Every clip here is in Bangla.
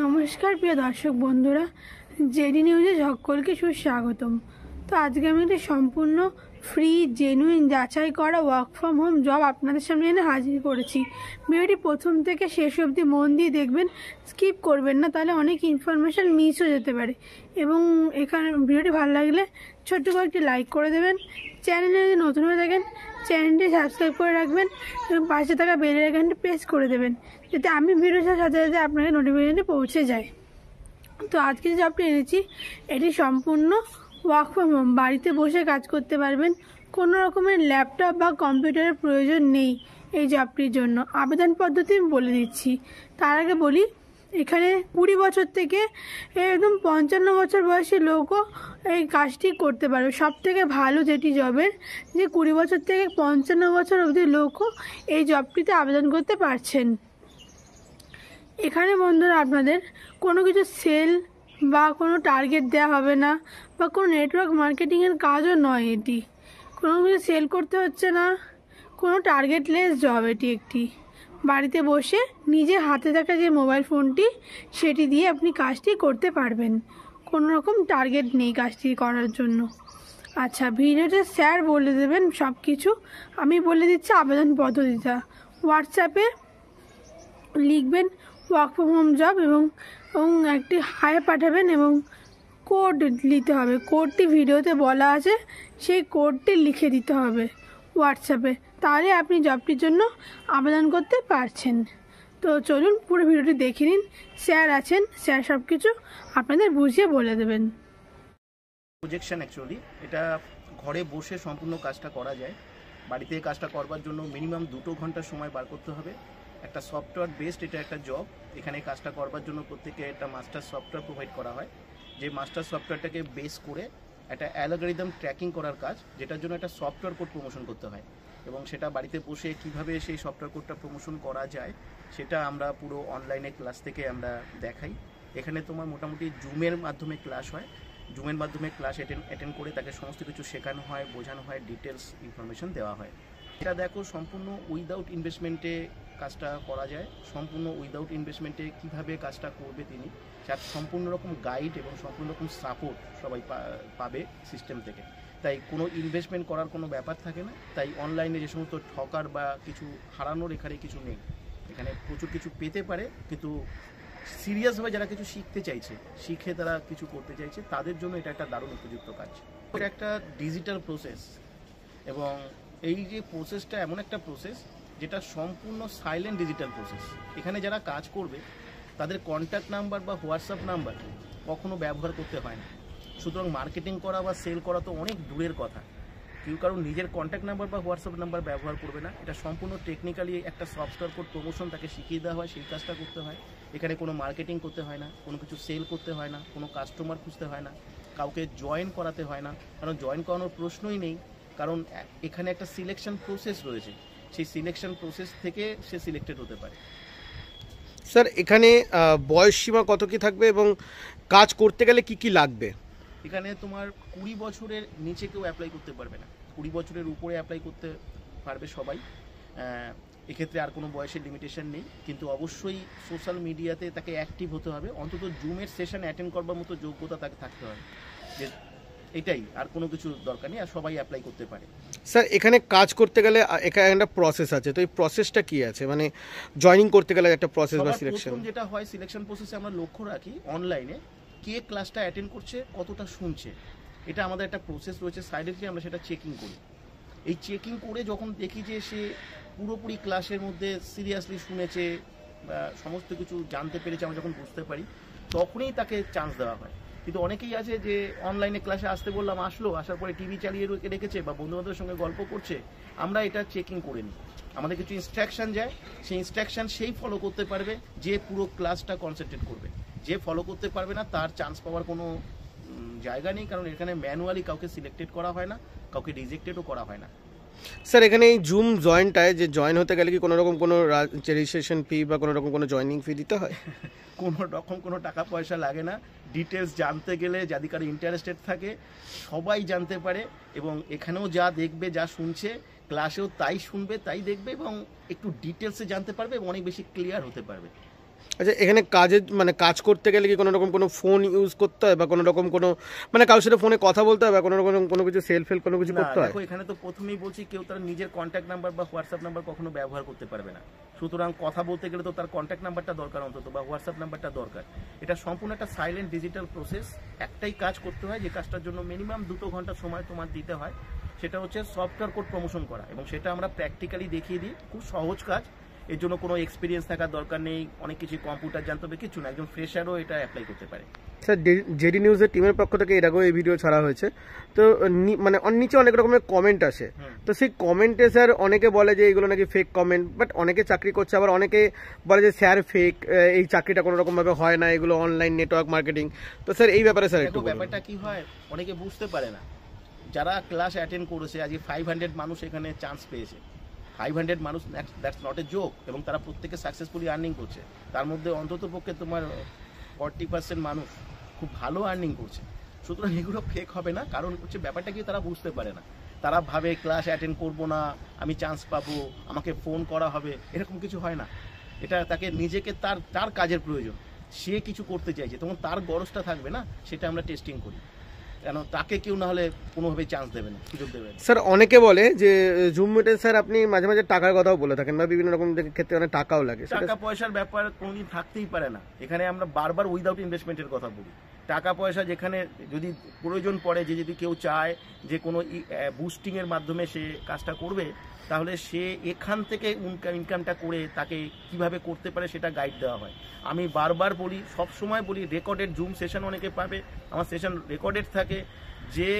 নমস্কার প্রিয় দর্শক বন্ধুরা, জেডি নিউজে সকলকে সুস্বাগতম। তো আজকে আমি একটি সম্পূর্ণ ফ্রি জেনুইন যাচাই করা ওয়ার্ক ফ্রম হোম জব আপনাদের সামনে এনে হাজির করেছি। ভিডিওটি প্রথম থেকে শেষ অবধি মন দিয়ে দেখবেন, স্কিপ করবেন না, তাহলে অনেক ইনফরমেশান মিস হয়ে যেতে পারে। এবং এখানে ভিডিওটি ভালো লাগলে ছোট্ট করে একটি লাইক করে দেবেন। চ্যানেলে যদি নতুন হয়ে থাকেন চ্যানেলটি সাবস্ক্রাইব করে রাখবেন এবং পাশে থাকা বেল আইকনটি প্রেস করে দেবেন, যাতে আমি ভিডিওর সাথে সাথে আপনাকে নোটিফিকেশনটি পৌঁছে যায়। তো আজকে যে জবটি এনেছি এটি সম্পূর্ণ ওয়ার্ক ফ্রম হোম, বাড়িতে বসে কাজ করতে পারবেন। কোনো রকমের ল্যাপটপ বা কম্পিউটারের প্রয়োজন নেই এই জবটির জন্য। আবেদন পদ্ধতি আমি বলে দিচ্ছি। তার আগে বলি, এখানে 20 বছর থেকে একদম 55 বছর বয়সী লোকও এই কাজটি করতে পারবে। সব থেকে ভালো যেটি জবের, যে 20 বছর থেকে 55 বছর অবধি লোকও এই জবটিতে আবেদন করতে পারছেন। এখানে বন্ধুরা আপনাদের কোনো কিছু সেল বা কোনো টার্গেট দেওয়া হবে না, বা কোনো নেটওয়ার্ক মার্কেটিংয়ের কাজও নয়। এটি কোনো কিছু সেল করতে হচ্ছে না, কোনো টার্গেটলেস জব। এটি একটি বাড়িতে বসে নিজে হাতে থাকা যে মোবাইল ফোনটি সেটি দিয়ে আপনি কাজটি করতে পারবেন। কোনো রকম টার্গেট নেই কাজটি করার জন্য। আচ্ছা, ভিডিওতে স্যার বলে দেবেন সব কিছু, আমি বলে দিচ্ছি আবেদন পদ্ধতিটা। হোয়াটসঅ্যাপে লিখবেন ওয়ার্ক ফ্রম হোম জব এবং একটি হাই পাঠাবেন এবং কোড নিতে হবে। কোডটি ভিডিওতে বলা আছে, সেই কোডটি লিখে দিতে হবে হোয়াটসঅ্যাপে, তাহলে আপনি জবটির জন্য আবেদন করতে পারছেন। তো চলুন পুরো ভিডিওটি দেখে নিন। স্যার আছেন, স্যার সব কিছু আপনাদের বুঝিয়ে বলে দেবেন। প্রজেকশন অ্যাকচুয়ালি এটা ঘরে বসে সম্পূর্ণ কাজটা করা যায়। বাড়িতে কাজটা করবার জন্য মিনিমাম 2 ঘন্টা সময় বার করতে হবে। একটা সফটওয়্যার বেসড এটা একটা জব। এখানে কাজটা করবার জন্য প্রত্যেকে একটা মাস্টার সফটওয়্যার প্রোভাইড করা হয়, যে মাস্টার সফটওয়্যারটাকে বেস করে একটা অ্যালগরিদম ট্র্যাকিং করার কাজ, যেটার জন্য একটা সফটওয়্যার কোড প্রমোশন করতে হয়। এবং সেটা বাড়িতে বসে কিভাবে সেই সফটওয়্যার কোডটা প্রমোশন করা যায় সেটা আমরা পুরো অনলাইনে ক্লাস থেকে আমরা দেখাই। এখানে তোমার মোটামুটি জুমের মাধ্যমে ক্লাস হয়। জুমের মাধ্যমে ক্লাস অ্যাটেন্ড করে তাকে সমস্ত কিছু শেখানো হয়, বোঝানো হয়, ডিটেলস ইনফরমেশন দেওয়া হয়। এটা দেখো সম্পূর্ণ উইদাউট ইনভেস্টমেন্টে কাজটা করা যায়। সম্পূর্ণ উইদাউট ইনভেস্টমেন্টে কিভাবে কাজটা করবে তিনি, যার সম্পূর্ণ রকম গাইড এবং সম্পূর্ণ রকম সাপোর্ট সবাই পাবে সিস্টেম থেকে। তাই কোনো ইনভেস্টমেন্ট করার কোনো ব্যাপার থাকে না। তাই অনলাইনে যে সমস্ত ঠকার বা কিছু হারানোর এখানে কিছু নেই। এখানে প্রচুর কিছু পেতে পারে, কিন্তু সিরিয়াসভাবে যারা কিছু শিখতে চাইছে, শিখে তারা কিছু করতে চাইছে, তাদের জন্য এটা একটা দারুণ উপযুক্ত কাজ। এটা একটা ডিজিটাল প্রসেস, এবং এই যে প্রসেসটা এমন একটা প্রসেস যেটা সম্পূর্ণ সাইলেন্ট ডিজিটাল প্রসেস। এখানে যারা কাজ করবে তাদের কন্ট্যাক্ট নাম্বার বা হোয়াটসঅ্যাপ নাম্বার কখনো ব্যবহার করতে হয় না। সুতরাং মার্কেটিং করা বা সেল করা তো অনেক দূরের কথা। কেউ কারণ নিজের কন্ট্যাক্ট নাম্বার বা হোয়াটসঅ্যাপ নাম্বার ব্যবহার করবে না। এটা সম্পূর্ণ টেকনিক্যালি একটা সফটওয়্যার কোড প্রমোশন তাকে শিখিয়ে দেওয়া হয়, সেই কাজটা করতে হয়। এখানে কোনো মার্কেটিং করতে হয় না, কোনো কিছু সেল করতে হয় না, কোনো কাস্টমার খুঁজতে হয় না, কাউকে জয়েন করাতে হয় না। কারণ জয়েন করানোর প্রশ্নই নেই, কারণ এখানে একটা সিলেকশন প্রসেস রয়েছে। সেই সিলেকশন প্রসেস থেকে সে সিলেক্টেড হতে পারে। স্যার, এখানে বয়স সীমা কত কি থাকবে এবং কাজ করতে গেলে কি কি লাগবে? এখানে তোমার 20 বছরের নিচে কেউ অ্যাপ্লাই করতে পারবে না, 20 বছরের উপরে অ্যাপ্লাই করতে পারবে সবাই। এক্ষেত্রে আর কোনো বয়সের লিমিটেশন নেই, কিন্তু অবশ্যই সোশ্যাল মিডিয়াতে তাকে অ্যাক্টিভ হতে হবে। অন্তত জুমের সেশন অ্যাটেন্ড করবার মতো যোগ্যতা তাকে থাকতে হবে, যে এটাই, আর কোনো কিছু দরকার নেই, আর সবাই অ্যাপ্লাই করতে পারে। স্যার, এখানে কাজ করতে গেলে এখানে একটা প্রসেস আছে, তো এই প্রসেসটা কি আছে? মানে জয়েনিং করতে গেলে একটা প্রসেস বা সিলেকশন? প্রথম যেটা হয়, সিলেকশন প্রসেসে আমরা লক্ষ্য রাখি অনলাইনে কে ক্লাসটা অ্যাটেন্ড করছে, কতটা শুনছে। এটা আমাদের একটা প্রসেস রয়েছে, সাইডে আমরা সেটা চেকিং করি। এই চেকিং করে যখন দেখি যে সে পুরোপুরি ক্লাসের মধ্যে সিরিয়াসলি শুনেছে বা সমস্ত কিছু জানতে পেরেছে, আমরা যখন বুঝতে পারি, তখনই তাকে চান্স দেওয়া হয়। কিন্তু অনেকেই আছে যে অনলাইনে ক্লাসে আসতে বললাম, আসলো, আসার পরে টিভি চালিয়ে রেখেছে বা বন্ধুবান্ধবের সঙ্গে গল্প করছে। আমরা এটা চেকিং করে নিই, আমাদের কিছু ইনস্ট্রাকশন যায়, সেই ইনস্ট্রাকশন সেই ফলো করতে পারবে যে পুরো ক্লাসটা কনসেন্ট্রেট করবে। যে ফলো করতে পারবে না তার চান্স পাওয়ার কোনো জায়গা নেই, কারণ এখানে ম্যানুয়ালি কাউকে সিলেক্টেড করা হয় না, কাউকে রিজেক্টেডও করা হয় না। স্যার, এখানে এই জুম জয়েন্টটায় যে জয়েন হতে গেলে কি কোনো রকম কোনো রেজিস্ট্রেশন ফি বা কোনো রকম কোনো জয়েনিং ফি দিতে হয়? কোনো রকম কোনো টাকা পয়সা লাগে না। ডিটেলস জানতে গেলে যাদের কারো ইন্টারেস্টেড থাকে সবাই জানতে পারে, এবং এখানেও যা দেখবে, যা শুনছে ক্লাসেও তাই শুনবে, তাই দেখবে, এবং একটু ডিটেলসে জানতে পারবে এবং অনেক বেশি ক্লিয়ার হতে পারবে। আচ্ছা, এখানে কাজ করতে গেলে কি কোনো রকম কোনো ফোন ইউজ করতে হয় বা কোনো রকম কোনো কারোর সাথে ফোনে কথা বলতে হয় বা কোনো রকম কোনো কিছু কোনো কিছু করতে হয়? দেখো, এখানে তো প্রথমেই বলছি কেউ তার নিজের কন্ট্যাক্ট নাম্বার বা হোয়াটসঅ্যাপ নাম্বার কখনো ব্যবহার করতে পারবে না। সুতরাং কথা বলতে গেলে তো তার কন্ট্যাক্ট নাম্বারটা দরকার অন্তত, বা হোয়াটসঅ্যাপ নাম্বারটা দরকার। এটা সম্পূর্ণ একটা সাইলেন্ট ডিজিটাল প্রসেস। একটাই কাজ করতে হয়, যে কাজটার জন্য মিনিমাম 2 ঘন্টা সময় তোমার দিতে হয়, সেটা হচ্ছে সফটওয়্যার কোড প্রমোশন করা। এবং সেটা আমরা প্র্যাকটিক্যালি দেখিয়ে দিই, খুব সহজ কাজ। এর জন্য কোনো এক্সপিরিয়েন্স থাকার দরকার নেই, অনেক কিছু কম্পিউটার জানতে হবে কিছু না, একজন ফ্রেশারও এটা অ্যাপ্লাই করতে পারে। স্যার, জেডি নিউজের টিমের পক্ষ থেকে এর আগেও এই ভিডিও ছাড়া হয়েছে, তো নিচে অনেক রকমের কমেন্ট আসে, তো সেই কমেন্টে স্যার অনেকে বলে যে এইগুলো নাকি ফেক কমেন্ট, বাট অনেকে চাকরি করছে, আবার অনেকে বলে যে স্যার ফেক, এই চাকরিটা কোনো রকম ভাবে হয় না, এগুলো অনলাইন নেটওয়ার্ক মার্কেটিং। তো স্যার এই ব্যাপারে স্যার একটু ব্যাপারটা কি হয়, অনেকে বুঝতে পারে না। যারা ক্লাস অ্যাটেন্ড করেছে, আজকে 500 মানুষ এখানে চান্স পেয়েছে, 500 মানুষ, দ্যাটস নট এ জোক, এবং তারা প্রত্যেকে সাকসেসফুলি আর্নিং করছে। তার মধ্যে অন্তত পক্ষে তোমার 40% মানুষ খুব ভালো আর্নিং করছে। সুতরাং এগুলো ফেক হবে না, কারণ হচ্ছে ব্যাপারটা কি তারা বুঝতে পারে না। তারা ভাবে ক্লাস অ্যাটেন্ড করবো না, আমি চান্স পাবো, আমাকে ফোন করা হবে, এরকম কিছু হয় না। এটা তাকে নিজেকে তার কাজের প্রয়োজন, সে কিছু করতে চাইছে, তখন তার গরজটা থাকবে না, সেটা আমরা টেস্টিং করি। কেন তাকে কেউ না হলে কোনোভাবেই চান্স দেবে না, সুযোগ দেবে না। স্যার অনেকে বলে যে জুম মিটে স্যার আপনি মাঝে মাঝে টাকার কথাও বলে থাকেন, বা বিভিন্ন রকম ক্ষেত্রে অনেক টাকাও লাগে। টাকা পয়সার ব্যাপার কোনোদিন থাকতেই পারে না। এখানে আমরা বারবার উইদাউট ইনভেস্টমেন্টের কথা বলি। টাকা পয়সা যেখানে যদি প্রয়োজন পড়ে, যে যদি কেউ চায় যে কোনো বুস্টিংয়ের মাধ্যমে সে কাজটা করবে, তাহলে সে এখান থেকে ইনকামটা করে তাকে কিভাবে করতে পারে সেটা গাইড দেওয়া হয়। আমি বারবার বলি, সব সময় বলি, রেকর্ডেড জুম সেশন অনেকে পাবে, আমার সেশন রেকর্ডেড থাকে, যে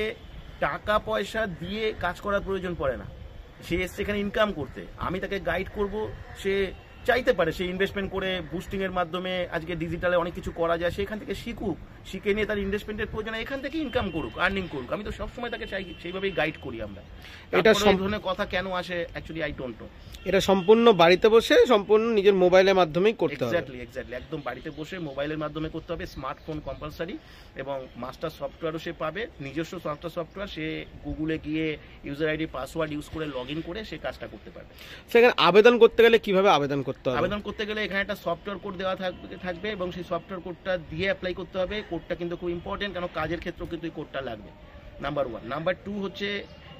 টাকা পয়সা দিয়ে কাজ করার প্রয়োজন পড়ে না। সে এসছে এখানে ইনকাম করতে, আমি তাকে গাইড করব। সে চাইতে পারে সে ইনভেস্টমেন্ট করে বুস্টিংয়ের মাধ্যমে আজকে ডিজিটালে অনেক কিছু করা যায়, সেখান থেকে শিখুক, শিখে নিয়ে তার ইনভেস্টমেন্টের প্রয়োজন এখান থেকে ইনকাম করুক, আর্নিং করুক। আমি তো সবসময় তাকে চাই, সেইভাবেই গাইড করি আমরা। এটা সব ধরনের কথা কেন আসে অ্যাকচুয়ালি আই ডোন্ট নো। এটা সম্পূর্ণ বাড়িতে বসে, সম্পূর্ণ নিজের মোবাইলের মাধ্যমেই করতে হবে। এক্স্যাক্টলি একদম বাড়িতে বসে মোবাইলের মাধ্যমে করতে হবে। স্মার্টফোন কম্পালসারি, এবং মাস্টার সফটওয়্যারও সে পাবে, নিজস্ব সফটওয়্যার। সে গুগলে গিয়ে ইউজার আইডি পাসওয়ার্ড ইউজ করে লগ ইন করে সে কাজটা করতে পারবে। সেখানে আবেদন করতে গেলে কিভাবে আবেদন করতে হবে? আবেদন করতে গেলে এখানে একটা সফটওয়্যার কোড দেওয়া থাকবে, এবং সেই সফটওয়্যার কোডটা দিয়ে অ্যাপ্লাই করতে হবে। কোডটা কিন্তু খুব ইম্পর্টেন্ট, কারণ কাজের ক্ষেত্রেও কিন্তু এই কোডটা লাগবে, নাম্বার 1। নাম্বার 2 হচ্ছে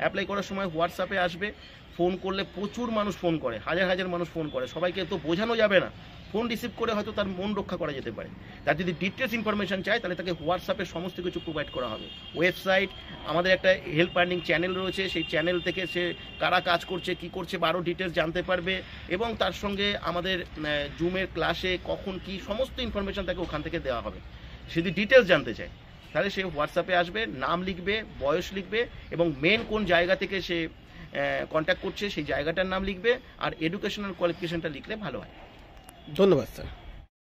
অ্যাপ্লাই করার সময় হোয়াটসঅ্যাপে আসবে। ফোন করলে প্রচুর মানুষ ফোন করে, হাজার মানুষ ফোন করে, সবাইকে তো বোঝানো যাবে না। ফোন রিসিভ করে হয়তো তার মন রক্ষা করা যেতে পারে। তার যদি ডিটেলস ইনফরমেশন চায়, তাহলে তাকে হোয়াটসঅ্যাপে সমস্ত কিছু প্রোভাইড করা হবে। ওয়েবসাইট, আমাদের একটা হেল্প আর্নিং চ্যানেল রয়েছে, সেই চ্যানেল থেকে সে কারা কাজ করছে, কি করছে, আরও ডিটেলস জানতে পারবে। এবং তার সঙ্গে আমাদের জুমের ক্লাসে কখন কি সমস্ত ইনফরমেশন তাকে ওখান থেকে দেওয়া হবে। সে যদি ডিটেলস জানতে চায়, তাহলে সে হোয়াটসঅ্যাপে আসবে, নাম লিখবে, বয়স লিখবে, এবং মেন কোন জায়গা থেকে সে কন্ট্যাক্ট করছে সেই জায়গাটার নাম লিখবে, আর এডুকেশনাল কোয়ালিফিকেশনটা লিখলে ভালো হয়। ধন্যবাদ স্যার।